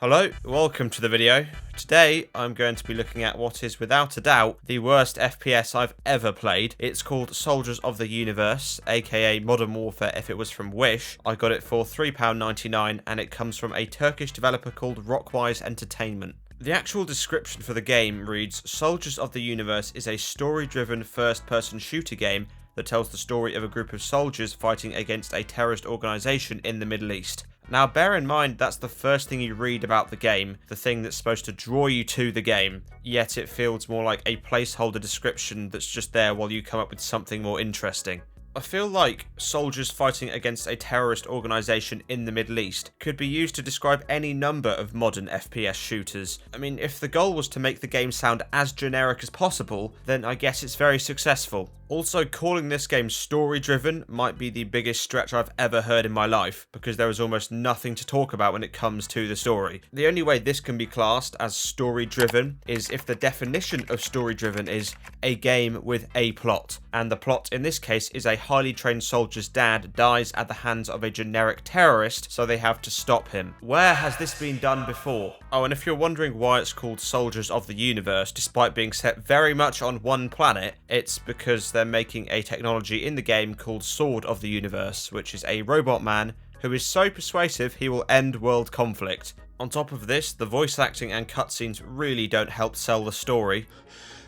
Hello, welcome to the video. Today I'm going to be looking at what is without a doubt the worst FPS I've ever played. It's called Soldiers of the Universe, aka Modern Warfare if it was from Wish. I got it for £3.99 and it comes from a Turkish developer called Rockwise Entertainment. The actual description for the game reads, Soldiers of the Universe is a story-driven first-person shooter game that tells the story of a group of soldiers fighting against a terrorist organisation in the Middle East. Now bear in mind that's the first thing you read about the game, the thing that's supposed to draw you to the game, yet it feels more like a placeholder description that's just there while you come up with something more interesting. I feel like soldiers fighting against a terrorist organisation in the Middle East could be used to describe any number of modern FPS shooters. I mean, if the goal was to make the game sound as generic as possible, then I guess it's very successful. Also, calling this game story-driven might be the biggest stretch I've ever heard in my life, because there is almost nothing to talk about when it comes to the story. The only way this can be classed as story-driven is if the definition of story-driven is a game with a plot, and the plot in this case is a highly trained soldier's dad dies at the hands of a generic terrorist, so they have to stop him. Where has this been done before? Oh, and if you're wondering why it's called Soldiers of the Universe, despite being set very much on one planet, it's because they're making a technology in the game called Sword of the Universe, which is a robot man who is so persuasive he will end world conflict. On top of this, the voice acting and cutscenes really don't help sell the story.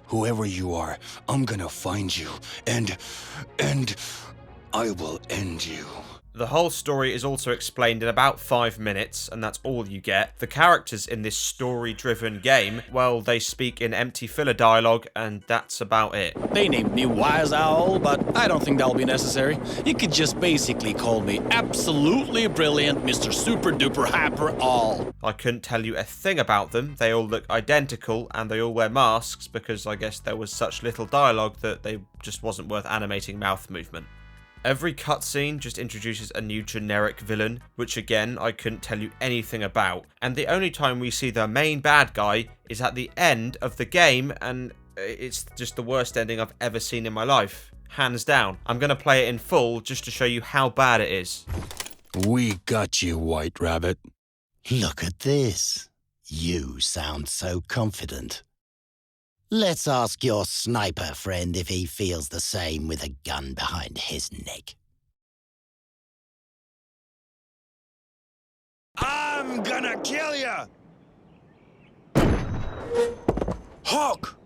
Whoever you are, I'm gonna find you, and I will end you. The whole story is also explained in about 5 minutes, and that's all you get. The characters in this story-driven game, well, they speak in empty filler dialogue, and that's about it. They named me Wise Owl, but I don't think that'll be necessary. You could just basically call me absolutely brilliant Mr. Super Duper Hyper All. I couldn't tell you a thing about them. They all look identical, and they all wear masks, because I guess there was such little dialogue that they just wasn't worth animating mouth movement. Every cutscene just introduces a new generic villain, which again, I couldn't tell you anything about. And the only time we see the main bad guy is at the end of the game, and it's just the worst ending I've ever seen in my life. Hands down. I'm going to play it in full just to show you how bad it is. We got you, White Rabbit. Look at this. You sound so confident. Let's ask your sniper friend if he feels the same with a gun behind his neck. I'm gonna kill ya! Hawk!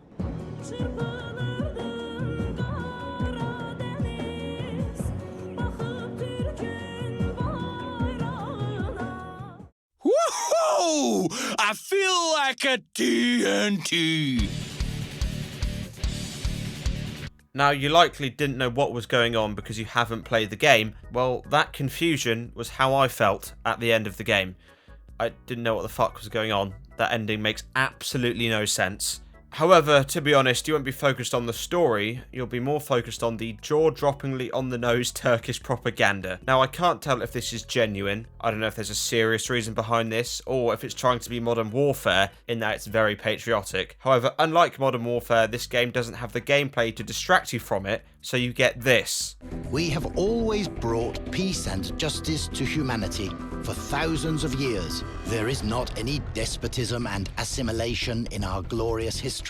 Woohoo! I feel like a TNT! Now, you likely didn't know what was going on because you haven't played the game. Well, that confusion was how I felt at the end of the game. I didn't know what the fuck was going on. That ending makes absolutely no sense. However, to be honest, you won't be focused on the story, you'll be more focused on the jaw-droppingly on-the-nose Turkish propaganda. Now, I can't tell if this is genuine, I don't know if there's a serious reason behind this, or if it's trying to be Modern Warfare, in that it's very patriotic. However, unlike Modern Warfare, this game doesn't have the gameplay to distract you from it, so you get this. We have always brought peace and justice to humanity for thousands of years. There is not any despotism and assimilation in our glorious history.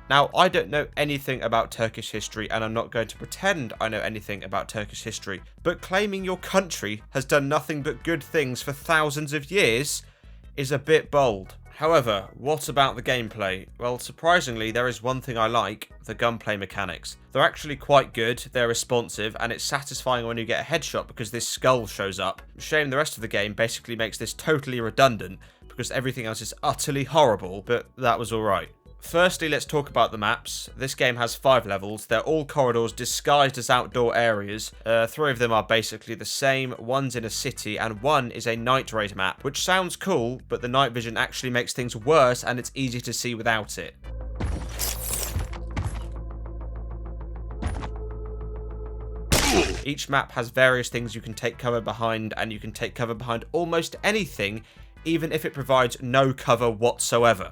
Now, I don't know anything about Turkish history, and I'm not going to pretend I know anything about Turkish history, but claiming your country has done nothing but good things for thousands of years is a bit bold. However, what about the gameplay? Well, surprisingly, there is one thing I like, the gunplay mechanics. They're actually quite good, they're responsive, and it's satisfying when you get a headshot because this skull shows up. Shame the rest of the game basically makes this totally redundant, because everything else is utterly horrible, but that was alright. Firstly, let's talk about the maps. This game has 5 levels. They're all corridors disguised as outdoor areas. 3 of them are basically the same. One's in a city, and one is a night raid map, which sounds cool, but the night vision actually makes things worse, and it's easy to see without it. Each map has various things you can take cover behind, and you can take cover behind almost anything, even if it provides no cover whatsoever.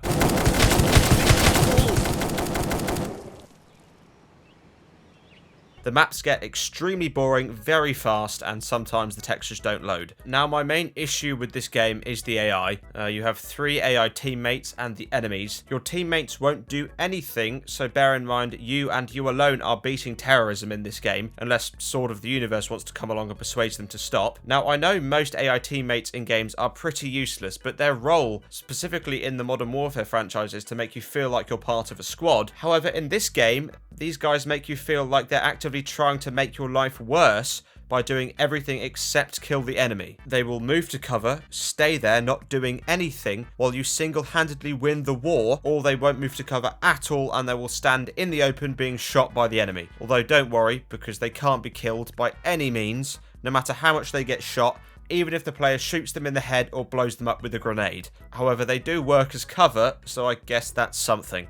The The maps get extremely boring very fast, and sometimes the textures don't load. Now, my main issue with this game is the AI. You have 3 AI teammates and the enemies. Your teammates won't do anything, so bear in mind you and you alone are beating terrorism in this game, unless Sword of the Universe wants to come along and persuade them to stop. Now, I know most AI teammates in games are pretty useless, but their role, specifically in the Modern Warfare franchise, is to make you feel like you're part of a squad. However, in this game, these guys make you feel like they're actively trying to make your life worse by doing everything except kill the enemy. They will move to cover, stay there not doing anything while you single-handedly win the war, or they won't move to cover at all and they will stand in the open being shot by the enemy. Although don't worry, because they can't be killed by any means, no matter how much they get shot, even if the player shoots them in the head or blows them up with a grenade. However, they do work as cover, so I guess that's something.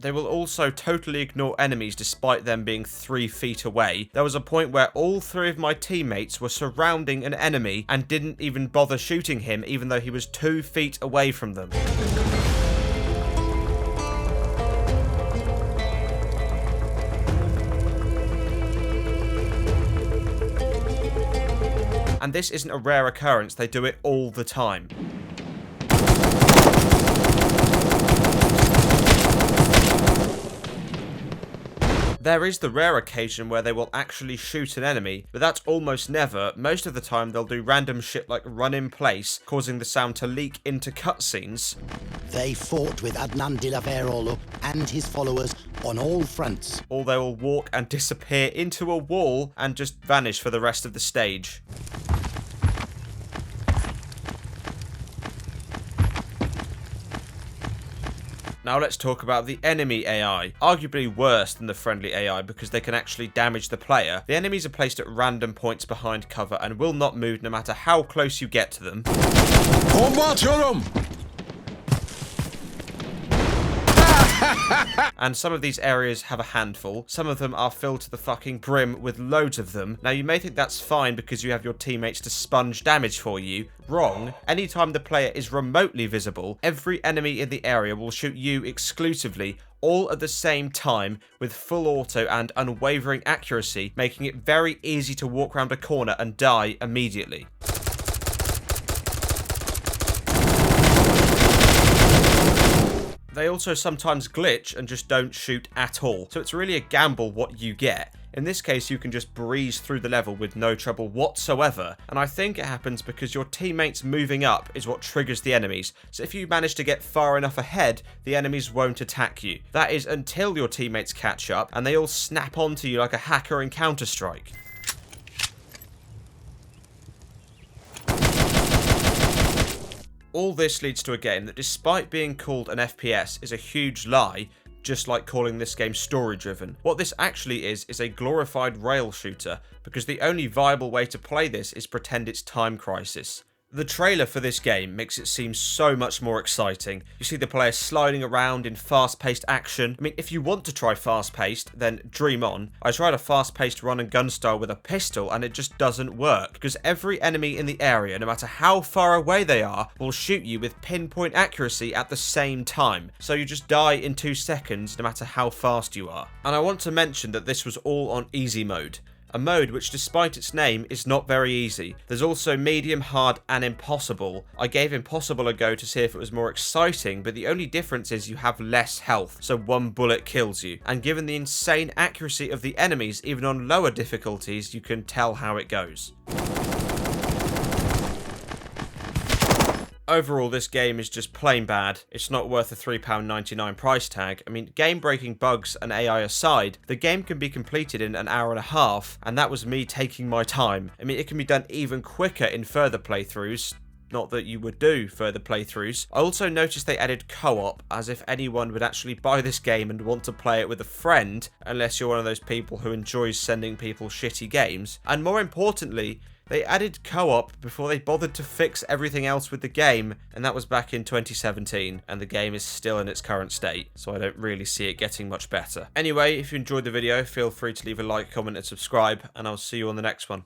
They will also totally ignore enemies despite them being 3 feet away. There was a point where all 3 of my teammates were surrounding an enemy and didn't even bother shooting him, even though he was 2 feet away from them. And this isn't a rare occurrence, they do it all the time. There is the rare occasion where they will actually shoot an enemy, but that's almost never. Most of the time they'll do random shit like run in place, causing the sound to leak into cutscenes. They fought with Adnan Dilaveroglu and his followers on all fronts. Or they will walk and disappear into a wall and just vanish for the rest of the stage. Now let's talk about the enemy AI. Arguably worse than the friendly AI because they can actually damage the player. The enemies are placed at random points behind cover and will not move no matter how close you get to them. And some of these areas have a handful. Some of them are filled to the fucking brim with loads of them. Now you may think that's fine because you have your teammates to sponge damage for you. Wrong. Anytime the player is remotely visible, every enemy in the area will shoot you exclusively, all at the same time with full auto and unwavering accuracy, making it very easy to walk around a corner and die immediately. They also sometimes glitch and just don't shoot at all, so it's really a gamble what you get. In this case, you can just breeze through the level with no trouble whatsoever, and I think it happens because your teammates moving up is what triggers the enemies, so if you manage to get far enough ahead, the enemies won't attack you. That is until your teammates catch up, and they all snap onto you like a hacker in Counter-Strike. All this leads to a game that, despite being called an FPS, is a huge lie, just like calling this game story-driven. What this actually is a glorified rail shooter, because the only viable way to play this is pretend it's Time Crisis. The trailer for this game makes it seem so much more exciting. You see the player sliding around in fast-paced action. I mean, if you want to try fast-paced, then dream on. I tried a fast-paced run and gun style with a pistol and it just doesn't work, because every enemy in the area, no matter how far away they are, will shoot you with pinpoint accuracy at the same time. So you just die in 2 seconds no matter how fast you are. And I want to mention that this was all on easy mode. A mode which, despite its name, is not very easy. There's also medium, hard, and impossible. I gave impossible a go to see if it was more exciting, but the only difference is you have less health, so 1 bullet kills you. And given the insane accuracy of the enemies, even on lower difficulties, you can tell how it goes. Overall, this game is just plain bad. It's not worth the £3.99 price tag. I mean, game-breaking bugs and AI aside, the game can be completed in an hour and a half, and that was me taking my time. I mean, it can be done even quicker in further playthroughs. Not that you would do further playthroughs. I also noticed they added co-op, as if anyone would actually buy this game and want to play it with a friend, unless you're one of those people who enjoys sending people shitty games. And more importantly, they added co-op before they bothered to fix everything else with the game, and that was back in 2017, and the game is still in its current state, so I don't really see it getting much better. Anyway, if you enjoyed the video, feel free to leave a like, comment, and subscribe, and I'll see you on the next one.